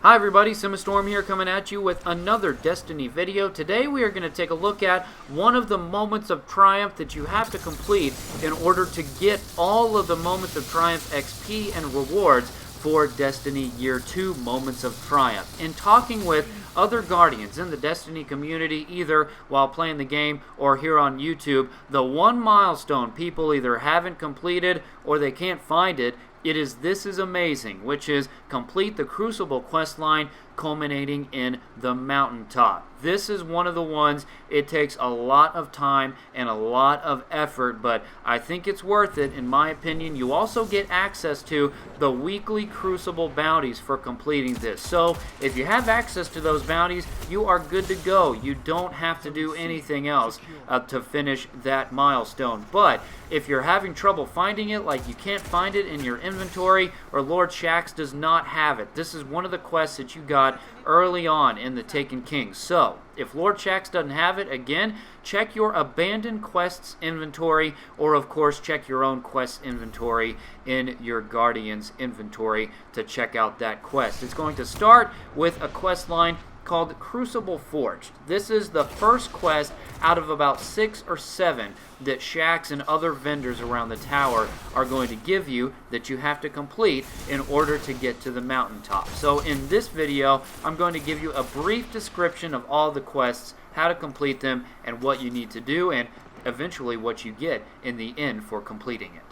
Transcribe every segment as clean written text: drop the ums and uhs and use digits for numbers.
Hi everybody, Simastorm here coming at you with another Destiny video. Today we are going to take a look at one of the moments of triumph that you have to complete in order to get all of the moments of triumph XP and rewards for Destiny Year 2 Moments of Triumph. In talking with other Guardians in the Destiny community, either while playing the game or here on YouTube, the one milestone people either haven't completed or they can't find it, This Is Amazing, which is complete the Crucible questline culminating in the Mountaintop. This is one of the ones, it takes a lot of time and a lot of effort, but I think it's worth it in my opinion. You also get access to the weekly Crucible bounties for completing this. So if you have access to those bounties, you are good to go. You don't have to do anything else to finish that milestone. But if you're having trouble finding it, like you can't find it in your inventory or Lord Shaxx does not have it, this is one of the quests that you got early on in the Taken King. So if Lord Shaxx doesn't have it, again, check your abandoned quests inventory, or of course check your own quest inventory in your Guardian's inventory to check out that quest. It's going to start with a quest line called Crucible Forge. This is the first quest out of about 6 or 7 that Shaxx and other vendors around the tower are going to give you that you have to complete in order to get to the mountaintop. So in this video, I'm going to give you a brief description of all the quests, how to complete them, and what you need to do, and eventually what you get in the end for completing it.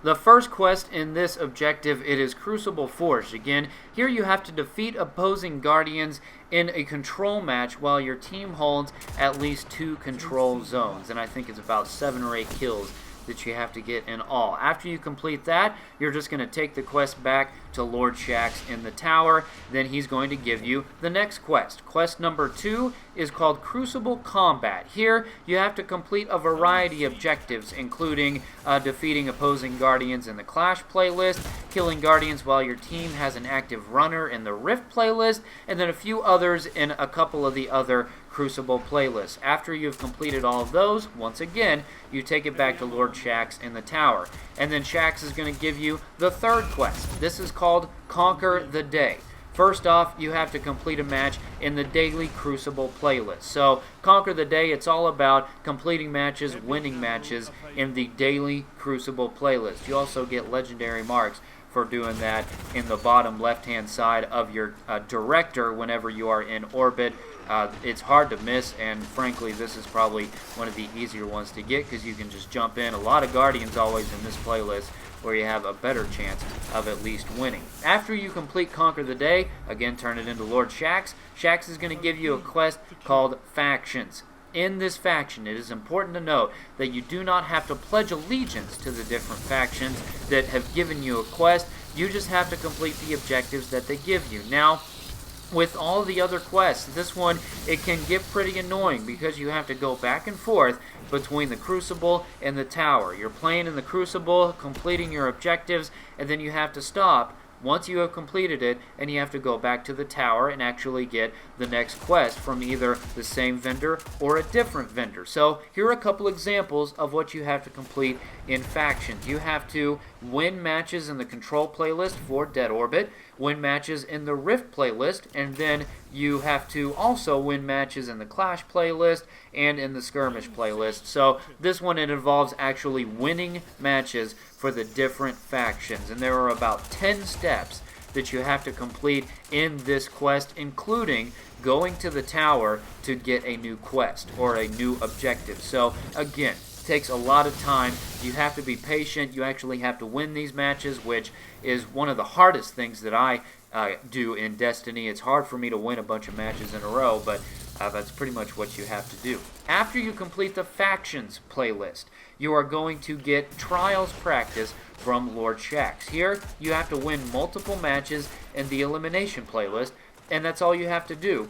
The first quest in this objective, it is Crucible Forge. Again, here you have to defeat opposing Guardians in a control match while your team holds at least 2 control zones. And I think it's about 7 or 8 kills that you have to get in all. After you complete that, you're just going to take the quest back to Lord Shaxx in the tower. Then he's going to give you the next quest. Quest number 2 is called Crucible Combat. Here, you have to complete a variety of objectives, including defeating opposing Guardians in the Clash playlist, killing Guardians while your team has an active runner in the Rift playlist, and then a few others in a couple of the other Crucible playlists. After you've completed all of those, once again, you take it back to Lord Shaxx in the tower. And then Shaxx is going to give you the third quest. This is called Conquer the Day. First off, you have to complete a match in the daily Crucible playlist. So, Conquer the Day, it's all about completing matches, winning matches in the daily Crucible playlist. You also get legendary marks for doing that in the bottom left-hand side of your director whenever you are in orbit. It's hard to miss, and frankly, this is probably one of the easier ones to get because you can just jump in. A lot of Guardians always in this playlist where you have a better chance of at least winning. After you complete Conquer the Day, again, turn it into Lord Shaxx. Shaxx is going to give you a quest called Factions. In this faction, it is important to note that you do not have to pledge allegiance to the different factions that have given you a quest. You just have to complete the objectives that they give you. Now, with all the other quests, this one, it can get pretty annoying because you have to go back and forth between the Crucible and the tower. You're playing in the Crucible, completing your objectives, and then you have to stop once you have completed it, and you have to go back to the tower and actually get the next quest from either the same vendor or a different vendor. So here are a couple examples of what you have to complete in factions. You have to win matches in the Control playlist for Dead Orbit, win matches in the Rift playlist, and then you have to also win matches in the Clash playlist and in the Skirmish playlist. So this one, it involves actually winning matches for the different factions, and there are about 10 steps that you have to complete in this quest, including going to the tower to get a new quest or a new objective. So again, takes a lot of time. You have to be patient. You actually have to win these matches, which is one of the hardest things that I do in Destiny. It's hard for me to win a bunch of matches in a row, but that's pretty much what you have to do. After you complete the Factions playlist, you are going to get Trials Practice from Lord Shaxx. Here, you have to win multiple matches in the Elimination playlist, and that's all you have to do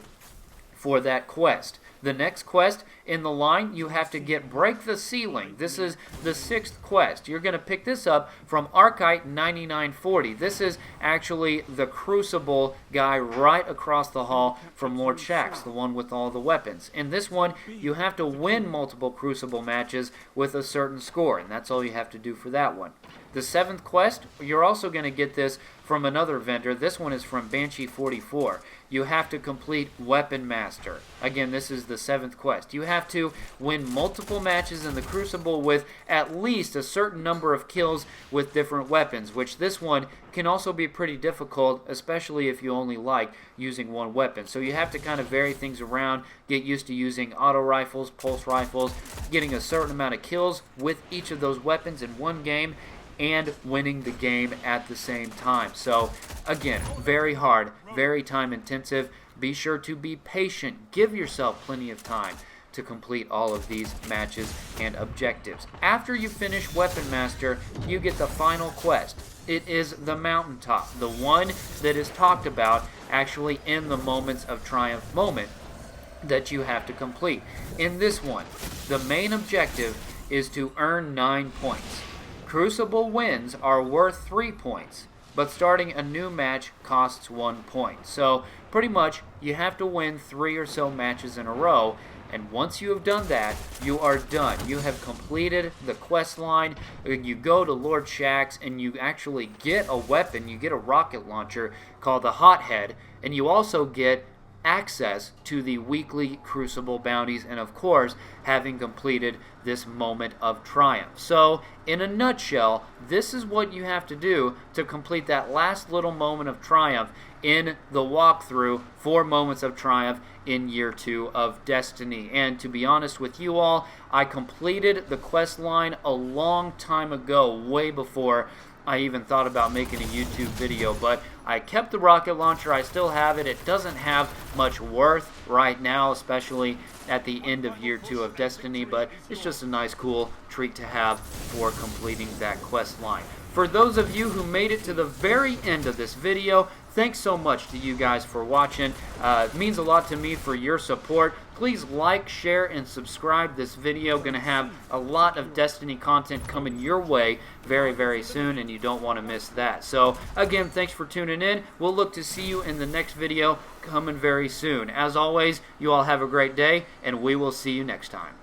for that quest. The next quest in the line, you have to Break the Ceiling. This is the 6th quest. You're going to pick this up from Archite 9940. This is actually the Crucible guy right across the hall from Lord Shaxx, the one with all the weapons. In this one, you have to win multiple Crucible matches with a certain score, and that's all you have to do for that one. The 7th quest, you're also going to get this from another vendor. This one is from Banshee44. You have to complete Weapon Master. Again, this is the 7th quest. You have to win multiple matches in the Crucible with at least a certain number of kills with different weapons, which this one can also be pretty difficult, especially if you only like using one weapon. So you have to kind of vary things around, get used to using auto rifles, pulse rifles, getting a certain amount of kills with each of those weapons in one game, and winning the game at the same time. So again, very hard, very time intensive. Be sure to be patient. Give yourself plenty of time to complete all of these matches and objectives. After you finish Weapon Master, you get the final quest. It is the Mountaintop, the one that is talked about actually in the Moments of Triumph moment that you have to complete. In this one, the main objective is to earn 9 points. Crucible wins are worth 3 points, but starting a new match costs 1 point. So pretty much you have to win 3 or so matches in a row, and once you have done that, you are done. You have completed the quest line. You go to Lord Shaxx and you actually get a weapon. You get a rocket launcher called the Hothead, and you also get access to the weekly Crucible bounties, and of course having completed this Moment of Triumph. So in a nutshell, this is what you have to do to complete that last little Moment of Triumph in the walkthrough for Moments of Triumph in Year 2 of Destiny. And to be honest with you all, I completed the quest line a long time ago, way before I even thought about making a YouTube video, but I kept the rocket launcher. I still have it. It doesn't have much worth right now, especially at the end of Year 2 of Destiny, but it's just a nice, cool treat to have for completing that quest line. For those of you who made it to the very end of this video, thanks so much to you guys for watching. It means a lot to me for your support. Please like, share, and subscribe this video. Going to have a lot of Destiny content coming your way very, very soon, and you don't want to miss that. So, again, thanks for tuning in. We'll look to see you in the next video coming very soon. As always, you all have a great day, and we will see you next time.